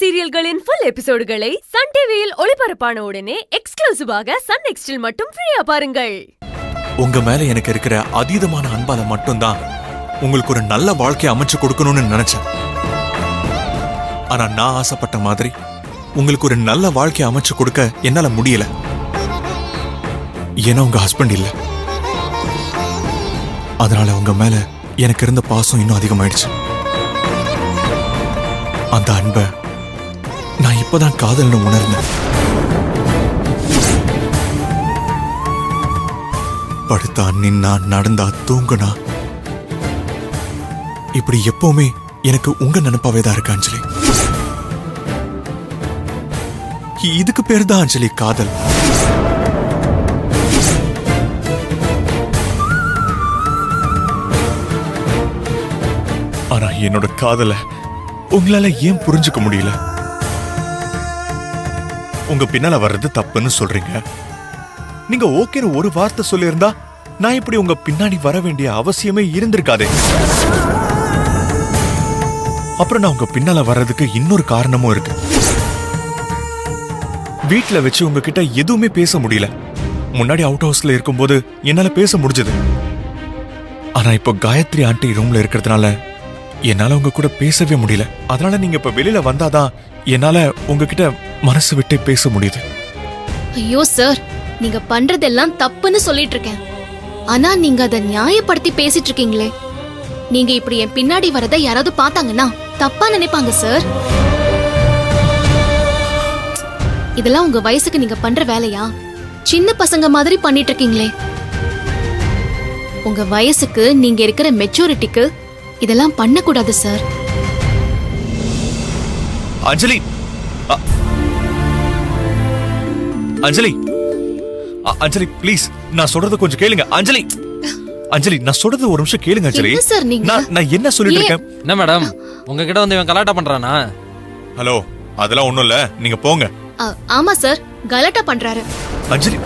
சீரியல்களின் full எபிசோடுகளை Sun டிவியில் ஒளிபரப்பான உடனே எக்ஸ்க்ளூசிவாக சன் நெக்ஸ்டில் மட்டும் ஃப்ரீயா பாருங்கள். உங்க மேல எனக்கு இருக்கிற அதீதமான அன்பால மட்டும்தான் உங்களுக்கு ஒரு நல்ல வாழ்க்கையை அமைச்சு கொடுக்கணும்னு நினைச்சேன். ஆனா நான் ஆசைப்பட்ட மாதிரி உங்களுக்கு ஒரு நல்ல வாழ்க்கையை அமைச்சு கொடுக்க என்னால முடியல. ஏன்னா உங்க ஹஸ்பண்ட் இல்ல. அதனால உங்க மேல எனக்கு இருந்த பாசம் இன்னும் அதிகமாயிடுச்சு. அந்த அன்பை நான் இப்பதான் காதல்னு உணர்ந்தேன். படுத்தா, நின்னா, நடந்தா, தூங்குனா, இப்படி எப்பவுமே எனக்கு உங்க நினைப்பாவே தான் இருக்கு அஞ்சலி. இதுக்கு பேர் தான் அஞ்சலி காதல். ஆனா என்னோட காதலை உங்களால ஏன் புரிஞ்சுக்க முடியல? உங்க பின்னால வர்றது தப்புன்னு சொல்றீங்க. நீங்க ஓகேன்னு ஒரு வார்த்தை சொல்லியிருந்தா நான் இப்படி உங்க பின்னாடி வர வேண்டிய அவசியமே இருந்திருக்காதே. அப்புறம் நான் உங்க பின்னால வர்றதுக்கு இன்னொரு காரணமும் இருக்கு. வீட்டுல வச்சு உங்ககிட்ட எதுவுமே பேச முடியல. முன்னாடி அவுட் ஹவுஸ்ல இருக்கும்போது என்னால பேச முடிஞ்சது. ஆனா இப்போ காயத்ரி ஆண்டி ரூம்ல இருக்கிறதுனால என்னால உங்க கூட பேசவே முடியல. அதனால நீங்க இப்ப வெளியில வந்தாதான் என்னால உங்ககிட்ட மனசு விட்டு பேச முடியுது. ஐயோ சார், நீங்க பண்றதெல்லாம் தப்புன்னு சொல்லிட்டு இருக்கேன். ஆனா நீங்க அதை நியாயப்படுத்தி பேசிட்டு இருக்கீங்களே. நீங்க இப்படி என் பின்னாடி வரத யாராவது பார்த்தாங்கன்னா தப்பா நினைப்பாங்க சார். இதெல்லாம் உங்க வயசுக்கு நீங்க பண்ற வேலையா? சின்ன பசங்க மாதிரி பண்ணிட்டு இருக்கீங்களே. உங்க வயசுக்கு நீங்க இருக்கிற மெச்சூரிட்டிக்கு இதெல்லாம் பண்ணக்கூடாது sir. Anjali, Anjali, Anjali please, நான் சொல்றத கொஞ்சம் கேளுங்க. அஞ்சலி, அஞ்சலி, நான் சொல்றது ஒரு நிமிஷம் கேளுங்க அஞ்சலி. சார் நான் என்ன சொல்லிட்டு இருக்கேன்? என்ன மேடம், உங்ககிட்ட வந்து இவன் கலாட்டா பண்றானா? ஹலோ, அதெல்லாம் ஒண்ணும் இல்ல, நீங்க போங்க. ஆமா சார், கலாட்டா பண்றாரு. அஞ்சலி